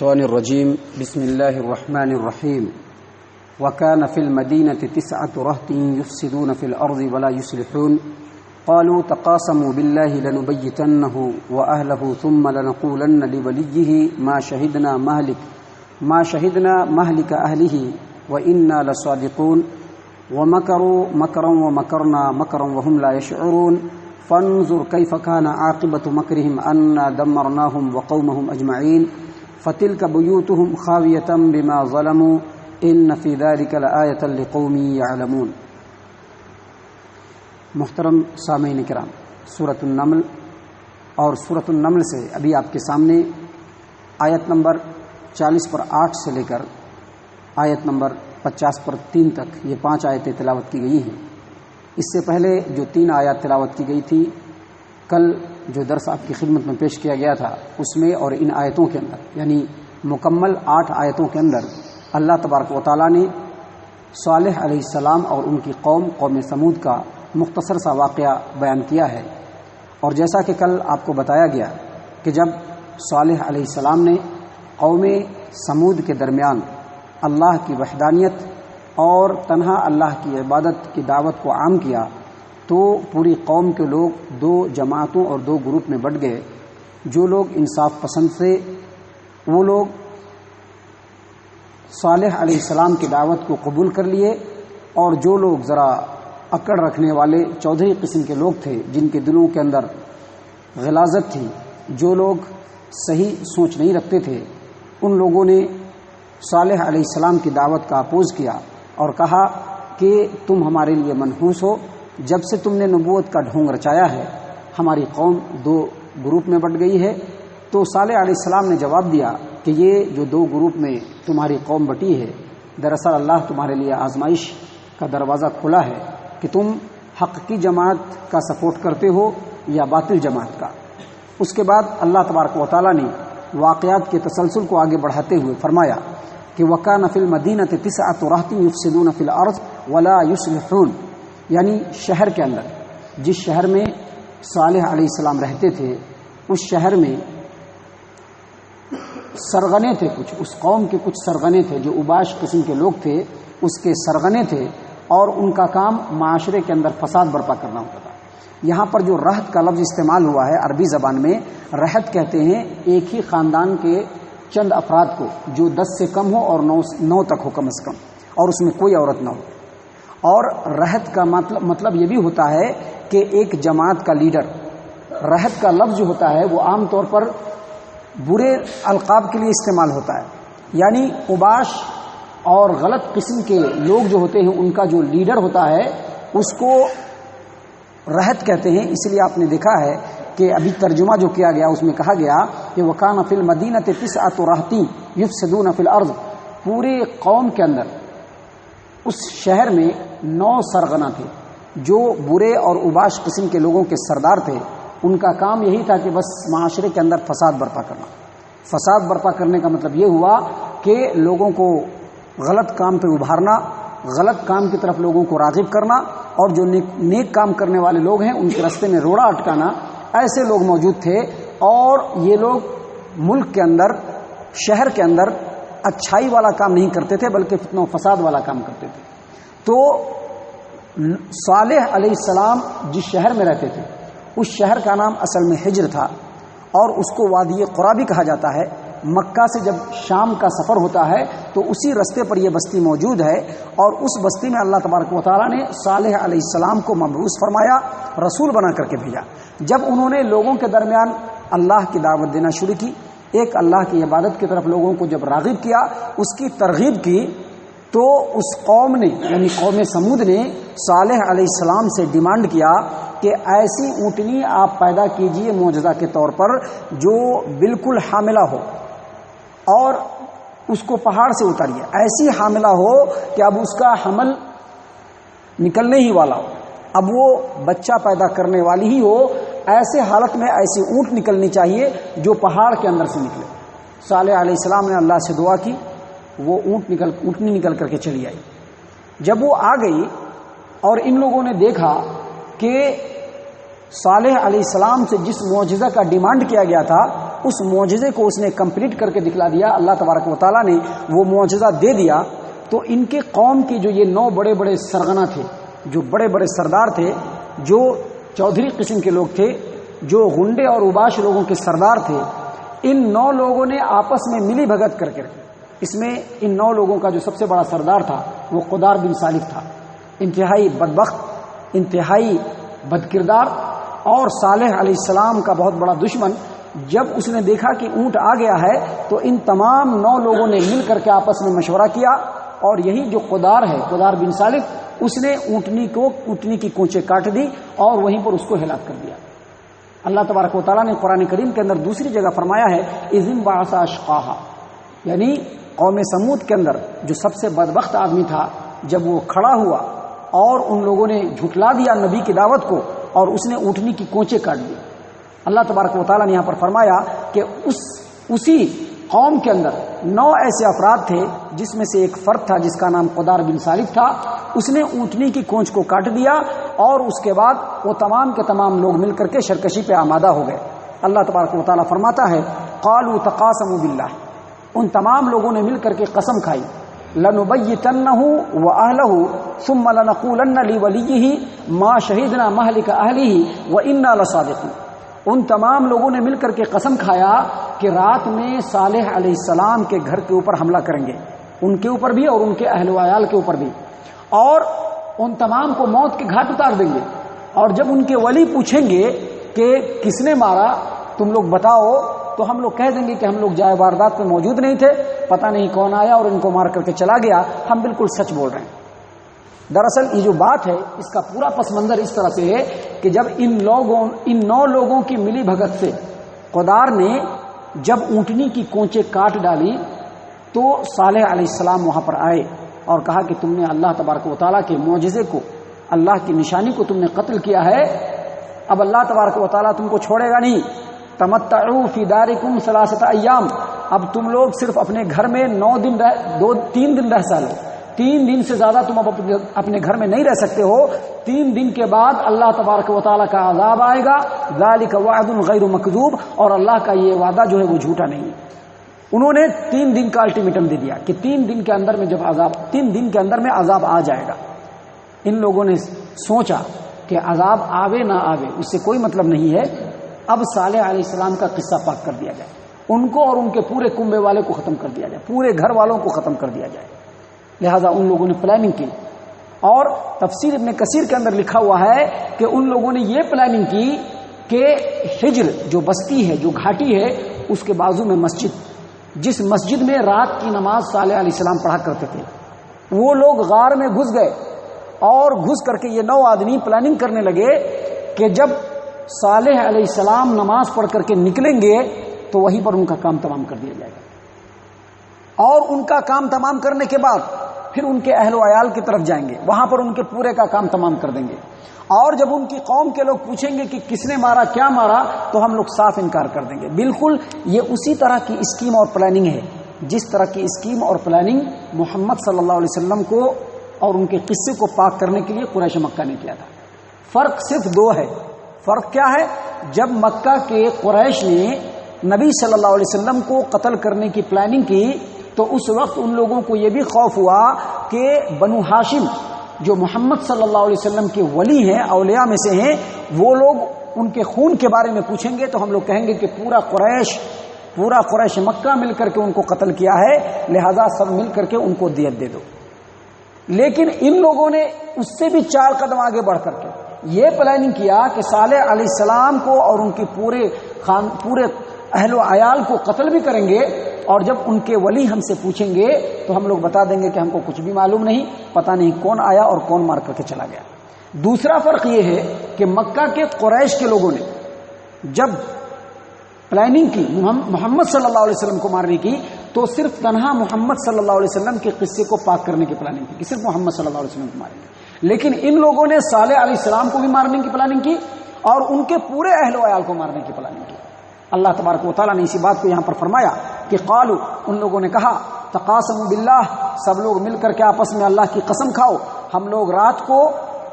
الشيطان الرجيم بسم الله الرحمن الرحيم وكان في المدينة 9 رهط يفسدون في الأرض ولا يصلحون قالوا تقاسموا بالله لنبيتنه وأهله ثم لنقولن لوليه ما شهدنا مهلك أهله وإنا لصادقون ومكروا مكرا ومكرنا مكرا وهم لا يشعرون فانظر كيف كان عاقبة مكرهم أنا دمرناهم وقومهم أجمعين فتلك بيوتهم خاوية بما ظلموا إن في ذلك لآية لقوم يعلمون۔ محترم سامعین کرام، سورۃ النمل اور سورۃ النمل سے ابھی آپ کے سامنے آیت نمبر 40 پر 8 سے لے کر آیت نمبر 50 پر 3 تک یہ 5 آیتیں تلاوت کی گئی ہیں۔ اس سے پہلے جو 3 آیات تلاوت کی گئی تھی، کل جو درس آپ کی خدمت میں پیش کیا گیا تھا اس میں اور ان آیتوں کے اندر، یعنی مکمل 8 آیتوں کے اندر اللہ تبارک و تعالیٰ نے صالح علیہ السلام اور ان کی قوم سمود کا مختصر سا واقعہ بیان کیا ہے۔ اور جیسا کہ کل آپ کو بتایا گیا کہ جب صالح علیہ السلام نے قوم سمود کے درمیان اللہ کی وحدانیت اور تنہا اللہ کی عبادت کی دعوت کو عام کیا تو پوری قوم کے لوگ 2 جماعتوں اور 2 گروپ میں بٹ گئے۔ جو لوگ انصاف پسند تھے وہ لوگ صالح علیہ السلام کی دعوت کو قبول کر لیے، اور جو لوگ ذرا اکڑ رکھنے والے چودھری قسم کے لوگ تھے، جن کے دلوں کے اندر غلاظت تھی، جو لوگ صحیح سوچ نہیں رکھتے تھے، ان لوگوں نے صالح علیہ السلام کی دعوت کا اپوز کیا اور کہا کہ تم ہمارے لیے منحوس ہو، جب سے تم نے نبوت کا ڈھونگ رچایا ہے ہماری قوم 2 گروپ میں بٹ گئی ہے۔ تو صالح علیہ السلام نے جواب دیا کہ یہ جو 2 گروپ میں تمہاری قوم بٹی ہے، دراصل اللہ تمہارے لیے آزمائش کا دروازہ کھلا ہے کہ تم حق کی جماعت کا سپورٹ کرتے ہو یا باطل جماعت کا۔ اس کے بعد اللہ تبارک و تعالیٰ نے واقعات کے تسلسل کو آگے بڑھاتے ہوئے فرمایا کہ وَكَانَ فِي الْمَدِينَةِ 9 رَهْطٍ يُفْسِدُونَ فِي الْأَرْضِ وَلَا يُصْلِحُونَ، یعنی شہر کے اندر، جس شہر میں صالح علیہ السلام رہتے تھے اس شہر میں سرغنے تھے، اس قوم کے کچھ سرغنے تھے جو اوباش قسم کے لوگ تھے، اس کے سرغنے تھے، اور ان کا کام معاشرے کے اندر فساد برپا کرنا ہوتا تھا۔ یہاں پر جو رہط کا لفظ استعمال ہوا ہے عربی زبان میں، رہط کہتے ہیں ایک ہی خاندان کے چند افراد کو جو 10 سے کم ہو اور 9 تک ہو کم از کم، اور اس میں کوئی عورت نہ ہو۔ اور رہط کا مطلب یہ بھی ہوتا ہے کہ ایک جماعت کا لیڈر۔ رہط کا لفظ جو ہوتا ہے وہ عام طور پر برے القاب کے لیے استعمال ہوتا ہے، یعنی اوباش اور غلط قسم کے لوگ جو ہوتے ہیں ان کا جو لیڈر ہوتا ہے اس کو رہط کہتے ہیں۔ اس لیے آپ نے دیکھا ہے کہ ابھی ترجمہ جو کیا گیا اس میں کہا گیا کہ وَكَانَ فِي الْمَدِينَةِ 9 رَهْطٍ يُفْسِدُونَ فِي الْأَرْضِ، پورے قوم کے اندر اس شہر میں 9 سرغنہ تھے جو برے اور اوباش قسم کے لوگوں کے سردار تھے۔ ان کا کام یہی تھا کہ بس معاشرے کے اندر فساد برپا کرنا۔ فساد برپا کرنے کا مطلب یہ ہوا کہ لوگوں کو غلط کام پہ ابھارنا، غلط کام کی طرف لوگوں کو راغب کرنا، اور جو نیک کام کرنے والے لوگ ہیں ان کے راستے میں روڑا اٹکانا۔ ایسے لوگ موجود تھے، اور یہ لوگ ملک کے اندر، شہر کے اندر اچھائی والا کام نہیں کرتے تھے بلکہ فتنہ و فساد والا کام کرتے تھے۔ تو صالح علیہ السلام جس شہر میں رہتے تھے اس شہر کا نام اصل میں حجر تھا، اور اس کو وادی قرا بھی کہا جاتا ہے۔ مکہ سے جب شام کا سفر ہوتا ہے تو اسی رستے پر یہ بستی موجود ہے، اور اس بستی میں اللہ تبارک و تعالیٰ نے صالح علیہ السلام کو مبعوث فرمایا، رسول بنا کر کے بھیجا۔ جب انہوں نے لوگوں کے درمیان اللہ کی دعوت دینا شروع کی، ایک اللہ کی عبادت کی طرف لوگوں کو جب راغب کیا، اس کی ترغیب کی، تو اس قوم نے یعنی قوم سمود نے صالح علیہ السلام سے ڈیمانڈ کیا کہ ایسی اونٹنی آپ پیدا کیجئے معجزہ کے طور پر جو بالکل حاملہ ہو، اور اس کو پہاڑ سے اتاریے، ایسی حاملہ ہو کہ اب اس کا حمل نکلنے ہی والا ہو، اب وہ بچہ پیدا کرنے والی ہی ہو، ایسے حالت میں ایسی اونٹ نکلنی چاہیے جو پہاڑ کے اندر سے نکلے۔ صالح علیہ السلام نے اللہ سے دعا کی، وہ اونٹنی نکل کر کے چلی آئی۔ جب وہ آ گئی اور ان لوگوں نے دیکھا کہ صالح علیہ السلام سے جس معجزہ کا ڈیمانڈ کیا گیا تھا اس معجزے کو اس نے کمپلیٹ کر کے دکھلا دیا، اللہ تبارک و تعالیٰ نے وہ معجزہ دے دیا، تو ان کے قوم کے جو یہ 9 بڑے بڑے سرغنہ تھے، جو بڑے بڑے سردار تھے، جو چودھری قسم کے لوگ تھے، جو غنڈے اور اوباش لوگوں کے سردار تھے، ان 9 لوگوں نے آپس میں ملی بھگت کر کے رکھی۔ اس میں ان 9 لوگوں کا جو سب سے بڑا سردار تھا وہ قدار بن سالف تھا، انتہائی بدبخت، انتہائی بدکردار اور صالح علیہ السلام کا بہت بڑا دشمن۔ جب اس نے دیکھا کہ اونٹ آ گیا ہے تو ان تمام 9 لوگوں نے مل کر کے آپس میں مشورہ کیا، اور یہی جو قدار ہے، قدار بن سالف، اس نے اونٹنی کی کونچیں کاٹ دی اور وہیں پر اس کو ہلاک کر دیا۔ اللہ تبارک و تعالیٰ نے قرآن کریم کے اندر دوسری جگہ فرمایا ہے اذ انبعث اشقاہا، یعنی قوم سمود کے اندر جو سب سے بدبخت آدمی تھا، جب وہ کھڑا ہوا اور ان لوگوں نے جھٹلا دیا نبی کی دعوت کو اور اس نے اونٹنی کی کونچیں کاٹ دی، اللہ تبارک و تعالیٰ نے یہاں پر فرمایا کہ اسی قوم کے اندر 9 ایسے افراد تھے جس میں سے ایک فرد تھا جس کا نام قدار بن سالف تھا، اس نے اونٹنی کی کونچ کو کاٹ دیا اور اس کے بعد وہ تمام کے تمام لوگ مل کر کے شرکشی پہ آمادہ ہو گئے۔ اللہ تبارک و تعالیٰ فرماتا ہے قالوا تقاسموا باللہ، ان تمام لوگوں نے مل کر کے قسم کھائی، لنبیتنہ واہلہ ثم لنقولن لولیہ ما شہدنا مہلک اہلہ وانا لصادقون، ان تمام لوگوں نے مل کر کے قسم کھایا کہ رات میں صالح علیہ السلام کے گھر کے اوپر حملہ کریں گے، ان کے اوپر بھی اور ان کے اہل و عیال کے اوپر بھی، اور ان تمام کو موت کے گھاٹ اتار دیں گے، اور جب ان کے ولی پوچھیں گے کہ کس نے مارا تم لوگ بتاؤ، تو ہم لوگ کہہ دیں گے کہ ہم لوگ جائے واردات میں موجود نہیں تھے، پتہ نہیں کون آیا اور ان کو مار کر کے چلا گیا، ہم بالکل سچ بول رہے ہیں۔ دراصل یہ جو بات ہے اس کا پورا پس منظر اس طرح سے ہے کہ جب ان 9 لوگوں کی ملی بھگت سے قدار نے جب اونٹنی کی کونچیں کاٹ ڈالی تو صالح علیہ السلام وہاں پر آئے اور کہا کہ تم نے اللہ تبارک و تعالیٰ کے معجزے کو، اللہ کی نشانی کو تم نے قتل کیا ہے، اب اللہ تبارک و تعالیٰ تم کو چھوڑے گا نہیں، تمتعوا فی دارکم 3 ایام، اب تم لوگ صرف اپنے گھر میں 3 دن رہ سالو، 3 دن سے زیادہ تم اب اپنے گھر میں نہیں رہ سکتے ہو، 3 دن کے بعد اللہ تبارک و تعالیٰ کا عذاب آئے گا، ذالک وعد غیر مکذوب، اور اللہ کا یہ وعدہ جو ہے وہ جھوٹا نہیں ہے۔ انہوں نے 3 دن کا الٹیمیٹم دے دیا کہ 3 دن کے اندر میں جب 3 دن کے اندر میں عذاب آ جائے گا۔ ان لوگوں نے سوچا کہ عذاب آوے نہ آوے اس سے کوئی مطلب نہیں ہے، اب صالح علیہ السلام کا قصہ پاک کر دیا جائے، ان کو اور ان کے پورے کنبے والے کو ختم کر دیا جائے، پورے گھر والوں کو ختم کر دیا جائے۔ لہذا ان لوگوں نے پلاننگ کی، اور تفسیر ابن کثیر کے اندر لکھا ہوا ہے کہ ان لوگوں نے یہ پلاننگ کی کہ حجر جو بستی ہے، جو گھاٹی ہے، اس کے بازو میں مسجد، جس مسجد میں رات کی نماز صالح علیہ السلام پڑھا کرتے تھے، وہ لوگ غار میں گھس گئے اور گھس کر کے یہ 9 آدمی پلاننگ کرنے لگے کہ جب صالح علیہ السلام نماز پڑھ کر کے نکلیں گے تو وہیں پر ان کا کام تمام کر دیا جائے گا، اور ان کا کام تمام کرنے کے بعد پھر ان کے اہل و عیال کی طرف جائیں گے، وہاں پر ان کے پورے کا کام تمام کر دیں گے، اور جب ان کی قوم کے لوگ پوچھیں گے کہ کس نے مارا، کیا مارا، تو ہم لوگ صاف انکار کر دیں گے۔ بالکل یہ اسی طرح کی اسکیم اور پلاننگ ہے جس طرح کی اسکیم اور پلاننگ محمد صلی اللہ علیہ وسلم کو اور ان کے قصے کو پاک کرنے کے لیے قریش مکہ نے کیا تھا۔ فرق صرف 2 ہے۔ فرق کیا ہے؟ جب مکہ کے قریش نے نبی صلی اللہ علیہ وسلم کو قتل کرنے کی پلاننگ کی تو اس وقت ان لوگوں کو یہ بھی خوف ہوا کہ بنو ہاشم جو محمد صلی اللہ علیہ وسلم کے ولی ہیں، اولیاء میں سے ہیں، وہ لوگ ان کے خون کے بارے میں پوچھیں گے تو ہم لوگ کہیں گے کہ پورا قریش مکہ مل کر کے ان کو قتل کیا ہے، لہذا سب مل کر کے ان کو دیت دے دو۔ لیکن ان لوگوں نے اس سے بھی 4 قدم آگے بڑھ کر کے یہ پلاننگ کیا کہ صالح علیہ السلام کو اور ان کے پورے اہل و عیال کو قتل بھی کریں گے، اور جب ان کے ولی ہم سے پوچھیں گے تو ہم لوگ بتا دیں گے کہ ہم کو کچھ بھی معلوم نہیں، پتہ نہیں کون آیا اور کون مار کر کے چلا گیا۔ دوسرا فرق یہ ہے کہ مکہ کے قریش کے لوگوں نے جب پلاننگ کی محمد صلی اللہ علیہ وسلم کو مارنے کی تو صرف تنہا محمد صلی اللہ علیہ وسلم کے قصے کو پاک کرنے کی پلاننگ کی کہ صرف محمد صلی اللہ علیہ وسلم کو ماریں گے، لیکن ان لوگوں نے صالح علیہ السلام کو بھی مارنے کی پلاننگ کی اور ان کے پورے اہل و عیال کو مارنے کی پلاننگ کی۔ اللہ تبارک و تعالیٰ نے اسی بات کو یہاں پر فرمایا کہ قالوا، ان لوگوں نے کہا، تقاسموا باللہ، سب لوگ مل کر کے آپس میں اللہ کی قسم کھاؤ، ہم لوگ رات کو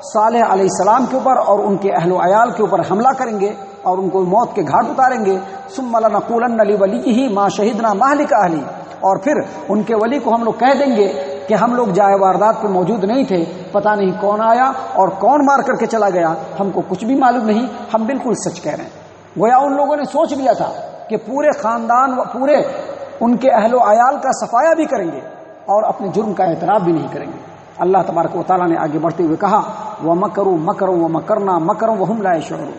صالح علیہ السلام کے اوپر اور ان کے اہل و عیال کے اوپر حملہ کریں گے اور ان کو موت کے گھاٹ اتاریں گے. ثم لنقولن لولیہ ما شہدنا مہلک اہلی، اور پھر ان کے ولی کو ہم لوگ کہہ دیں گے کہ ہم لوگ جائے واردات پہ موجود نہیں تھے، پتہ نہیں کون آیا اور کون مار کر کے چلا گیا، ہم کو کچھ بھی معلوم نہیں، ہم بالکل سچ کہہ رہے ہیں. گویا ان لوگوں نے سوچ لیا تھا کہ پورے خاندان و پورے ان کے اہل و عیال کا صفایا بھی کریں گے اور اپنے جرم کا اعتراف بھی نہیں کریں گے. اللہ تبارک و تعالیٰ نے آگے بڑھتے ہوئے کہا وَمَكَرُوا مَكْرًا وَمَكَرْنَا مَكْرًا وَهُمْ لَا يَشْعُرُونَ.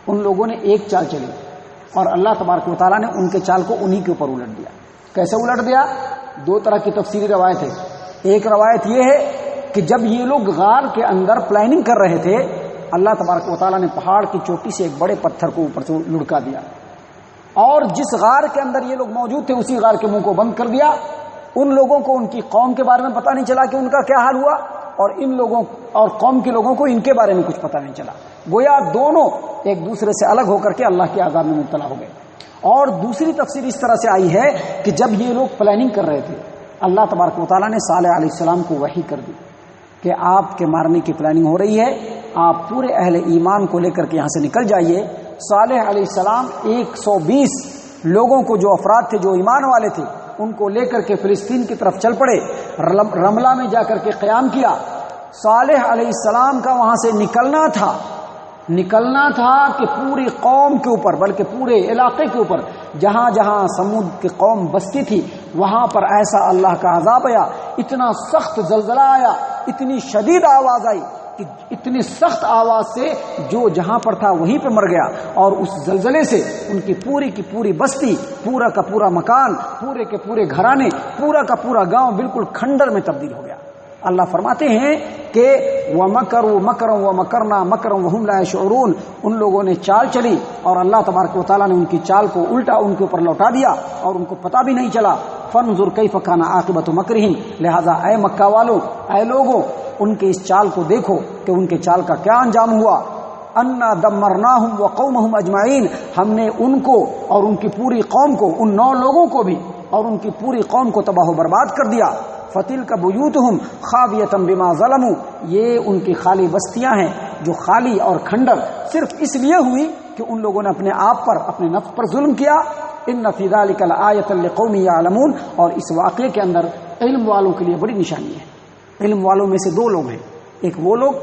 ان لوگوں نے ایک چال چلی اور اللہ تبارک و تعالیٰ نے ان کے چال کو انہی کے اوپر الٹ دیا. کیسے الٹ دیا؟ دو طرح کی تفصیلی روایت ہے. ایک روایت یہ ہے کہ جب یہ لوگ غار کے اندر پلاننگ کر رہے تھے، اللہ تبارک و تعالیٰ نے پہاڑ کی چوٹی سے ایک بڑے پتھر کو اوپر سے لڑکا دیا اور جس غار کے اندر یہ لوگ موجود تھے اسی غار کے منہ کو بند کر دیا. ان لوگوں کو ان کی قوم کے بارے میں پتہ نہیں چلا کہ ان کا کیا حال ہوا، اور ان لوگوں اور قوم کے لوگوں کو ان کے بارے میں کچھ پتہ نہیں چلا. گویا دونوں ایک دوسرے سے الگ ہو کر کے اللہ کے عذاب میں مبتلا ہو گئے. اور دوسری تفسیر اس طرح سے آئی ہے کہ جب یہ لوگ پلاننگ کر رہے تھے، اللہ تبارک و تعالیٰ نے صالح علیہ السلام کو وحی کر دی کہ آپ کے مارنے کی پلاننگ ہو رہی ہے، آپ پورے اہل ایمان کو لے کر کے یہاں سے نکل جائیے. صالح علیہ السلام 120 لوگوں کو، جو افراد تھے جو ایمان والے تھے، ان کو لے کر کے فلسطین کی طرف چل پڑے. رملہ میں جا کر کے قیام کیا. صالح علیہ السلام کا وہاں سے نکلنا تھا کہ پوری قوم کے اوپر، بلکہ پورے علاقے کے اوپر جہاں جہاں سمود کی قوم بستی تھی وہاں پر ایسا اللہ کا عذاب آیا، اتنا سخت زلزلہ آیا، اتنی شدید آواز آئی کہ اتنی سخت آواز سے جو جہاں پر تھا وہیں پہ مر گیا، اور اس زلزلے سے ان کی پوری بستی، پورا کا پورا مکان، پورے کے پورے گھرانے، پورا کا پورا گاؤں بالکل کھنڈر میں تبدیل ہو گیا. اللہ فرماتے ہیں کہ وَمَكَرُوا مَكْرًا وَمَكَرْنَا مَكْرًا وَهُمْ لَا يَشْعُرُونَ. ان لوگوں نے چال چلی اور اللہ تبارک و تعالیٰ نے ان کی چال کو الٹا ان کے اوپر لوٹا دیا اور ان کو پتہ بھی نہیں چلا. فَانظُرْ كَيْفَ كَانَ عَاقِبَةُ مَكْرِهِمْ. لہذا اے مکہ والوں، اے لوگوں، ان کے اس چال کو دیکھو کہ ان کے چال کا کیا انجام ہوا. اَنَّا دَمَّرْنَاهُمْ وَقَوْمَهُمْ أَجْمَعِينَ. ہم نے ان کو اور ان کی پوری قوم کو، ان 9 لوگوں کو بھی اور ان کی پوری قوم کو تباہ و برباد کر دیا. فَتِلْكَ بُيُوتُهُمْ خَاوِيَةً بِمَا ظَلَمُوا. یہ ان کی خالی بستیاں ہیں جو خالی اور کھنڈر صرف اس لیے ہوئی کہ ان لوگوں نے اپنے آپ پر، اپنے نفس پر ظلم کیا. إِنَّ فِي ذَلِكَ لَآيَةً لِقَوْمٍ يَعْلَمُونَ. اور اس واقعے کے اندر علم والوں کے لیے بڑی نشانی ہے. علم والوں میں سے 2 لوگ ہیں. ایک وہ لوگ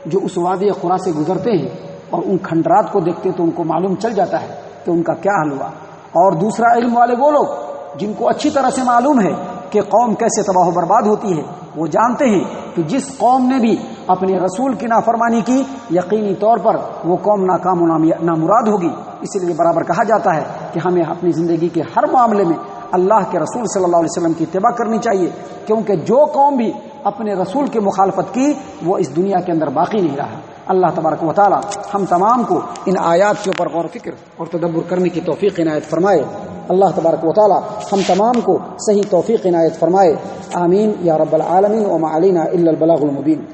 جو اس وادی قرا سے گزرتے ہیں اور ان کھنڈرات کو دیکھتے تو ان کو معلوم چل جاتا ہے کہ ان کا کیا حال ہوا. اور دوسرا علم والے وہ لوگ جن کو اچھی طرح سے معلوم ہے کہ قوم کیسے تباہ و برباد ہوتی ہے. وہ جانتے ہیں کہ جس قوم نے بھی اپنے رسول کی نافرمانی کی، یقینی طور پر وہ قوم ناکام و نامراد ہوگی. اس لیے برابر کہا جاتا ہے کہ ہمیں اپنی زندگی کے ہر معاملے میں اللہ کے رسول صلی اللہ علیہ وسلم کی اتباع کرنی چاہیے، کیونکہ جو قوم بھی اپنے رسول کی مخالفت کی وہ اس دنیا کے اندر باقی نہیں رہا. اللہ تبارک و تعالی ہم تمام کو ان آیات کے اوپر غور و فکر اور تدبر کرنے کی توفیق عنایت فرمائے. اللہ تبارک و تعالی ہم تمام کو صحیح توفیق عنایت فرمائے. آمین یا رب العالمین. وما علینا الا البلاغ المبین.